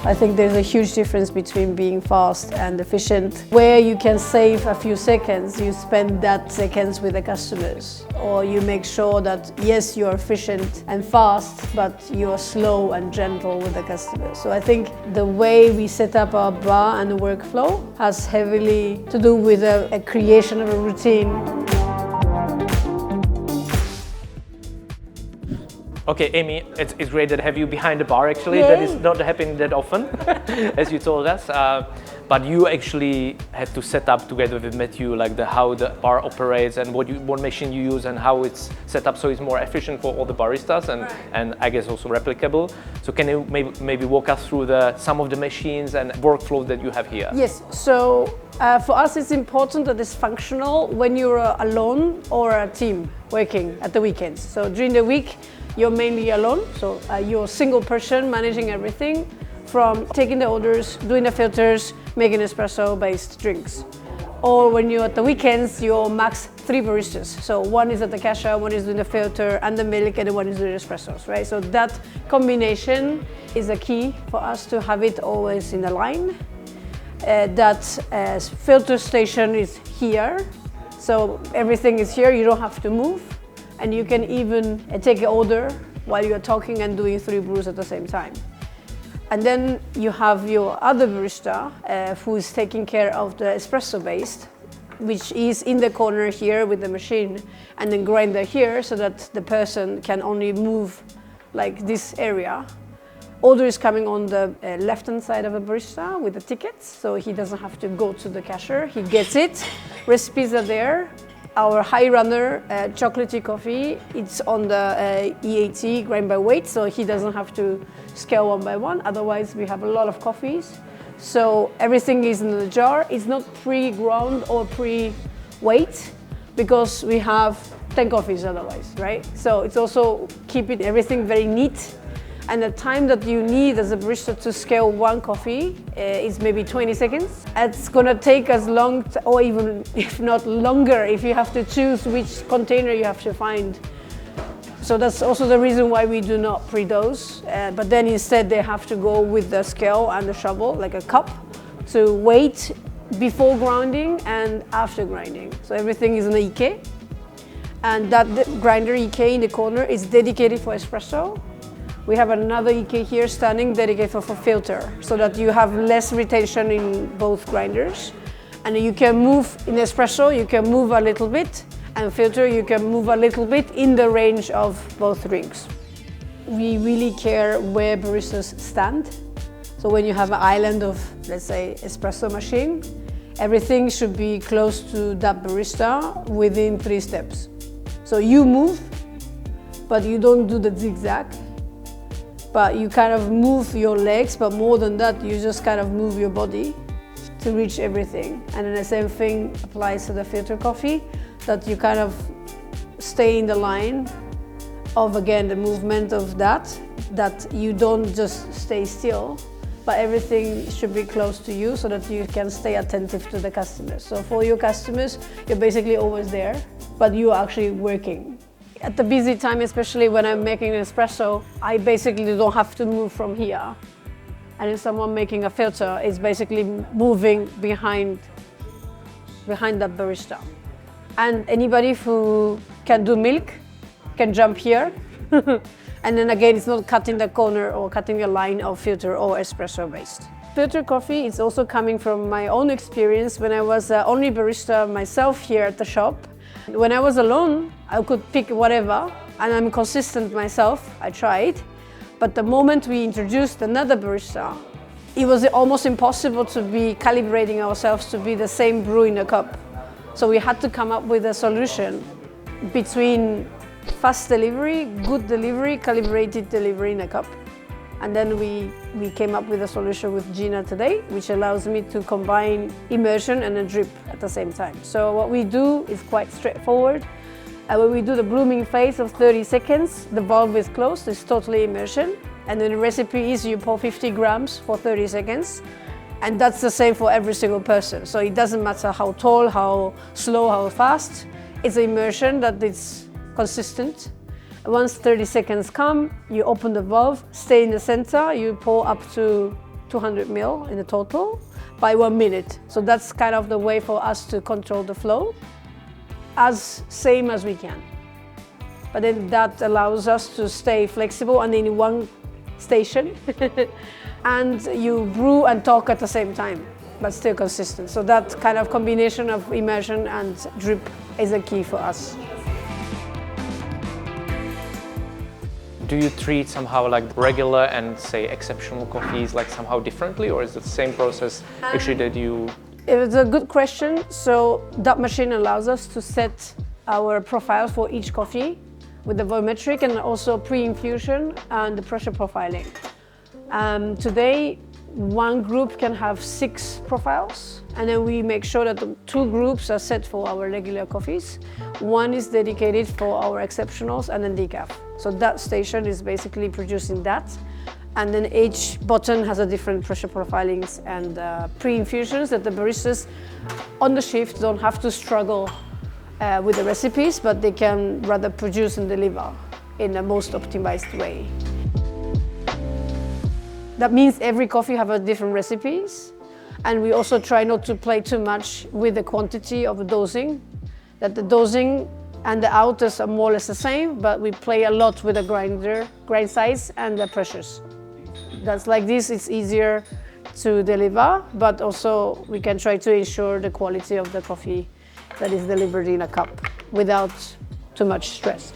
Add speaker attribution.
Speaker 1: I think there's a huge difference between being fast and efficient. Where you can save a few seconds, you spend that seconds with the customers. Or you make sure that, yes, you're efficient and fast, but you're slow and gentle with the customers. So I think the way we set up our bar and the workflow has heavily to do with a creation of a routine.
Speaker 2: Okay, Amy, it's great that I have you behind the bar actually.
Speaker 1: Yay.
Speaker 2: That is not happening that often, as you told us. But you actually had to set up together with Mathieu like how the bar operates and what machine you use and how it's set up so it's more efficient for all the baristas and I guess also replicable. So can you maybe walk us through some of the machines and workflow that you have here?
Speaker 1: Yes, so for us it's important that it's functional when you're alone or a team working at the weekends. So during the week, you're mainly alone, so you're a single person managing everything from taking the orders, doing the filters, making espresso-based drinks. Or when you're at the weekends, you're max 3 baristas. So one is at the cashier, one is doing the filter and the milk, and the one is doing espressos, right? So that combination is a key for us to have it always in a line. That filter station is here, so everything is here, you don't have to move. And you can even take an order while you're talking and doing 3 brews at the same time. And then you have your other barista who is taking care of the espresso based, which is in the corner here with the machine, and then grinder here so that the person can only move like this area. Order is coming on the left-hand side of a barista with the tickets, so he doesn't have to go to the cashier, he gets it. Recipes are there. Our high runner chocolatey coffee, it's on the EAT, grind by weight, so he doesn't have to scale one by one. Otherwise, we have a lot of coffees. So everything is in the jar. It's not pre-ground or pre-weight because we have 10 coffees otherwise, right? So it's also keeping everything very neat. And the time that you need as a barista to scale one coffee is maybe 20 seconds. It's gonna take as long, or even if not longer, if you have to choose which container you have to find. So that's also the reason why we do not pre-dose, but then instead they have to go with the scale and the shovel, like a cup, to wait before grinding and after grinding. So everything is in the EK. And that grinder EK in the corner is dedicated for espresso. We have another EK here standing dedicated for filter, so that you have less retention in both grinders. And you can move in espresso, you can move a little bit, and filter, you can move a little bit in the range of both drinks. We really care where baristas stand. So when you have an island of, let's say, espresso machine, everything should be close to that barista within 3 steps. So you move, but you don't do the zigzag. But you kind of move your legs, but more than that, you just kind of move your body to reach everything. And then the same thing applies to the filter coffee, that you kind of stay in the line of, again, the movement of that you don't just stay still, but everything should be close to you so that you can stay attentive to the customers. So for your customers, you're basically always there, but you're actually working. At the busy time, especially when I'm making an espresso, I basically don't have to move from here. And if someone making a filter is basically moving behind that barista. And anybody who can do milk can jump here. And then again, it's not cutting the corner or cutting a line of filter or espresso based. Filter coffee is also coming from my own experience when I was only barista myself here at the shop. When I was alone, I could pick whatever, and I'm consistent myself, I tried. But the moment we introduced another barista, it was almost impossible to be calibrating ourselves to be the same brew in a cup. So we had to come up with a solution between fast delivery, good delivery, calibrated delivery in a cup. And then we came up with a solution with Gina today, which allows me to combine immersion and a drip at the same time. So what we do is quite straightforward. When we do the blooming phase of 30 seconds, the valve is closed, it's totally immersion. And then the recipe is you pour 50 grams for 30 seconds. And that's the same for every single person. So it doesn't matter how tall, how slow, how fast. It's an immersion that is consistent. Once 30 seconds come, you open the valve, stay in the center, you pour up to 200 ml in the total by 1 minute. So that's kind of the way for us to control the flow as same as we can. But then that allows us to stay flexible and in one station and you brew and talk at the same time, but still consistent. So that kind of combination of immersion and drip is a key for us.
Speaker 2: Do you treat somehow like regular and say exceptional coffees like somehow differently, or is it the same process actually that you?
Speaker 1: It's a good question. So that machine allows us to set our profile for each coffee with the volumetric and also pre-infusion and the pressure profiling. Today, one group can have 6 profiles, and then we make sure that the 2 groups are set for our regular coffees. One is dedicated for our exceptionals and then decaf. So that station is basically producing that. And then each button has a different pressure profilings and pre-infusions that the baristas on the shift don't have to struggle with the recipes, but they can rather produce and deliver in the most optimized way. That means every coffee have a different recipes, and we also try not to play too much with the quantity of the dosing, that the dosing and the outers are more or less the same, but we play a lot with the grind size and the pressures. That's like this, it's easier to deliver, but also we can try to ensure the quality of the coffee that is delivered in a cup without too much stress.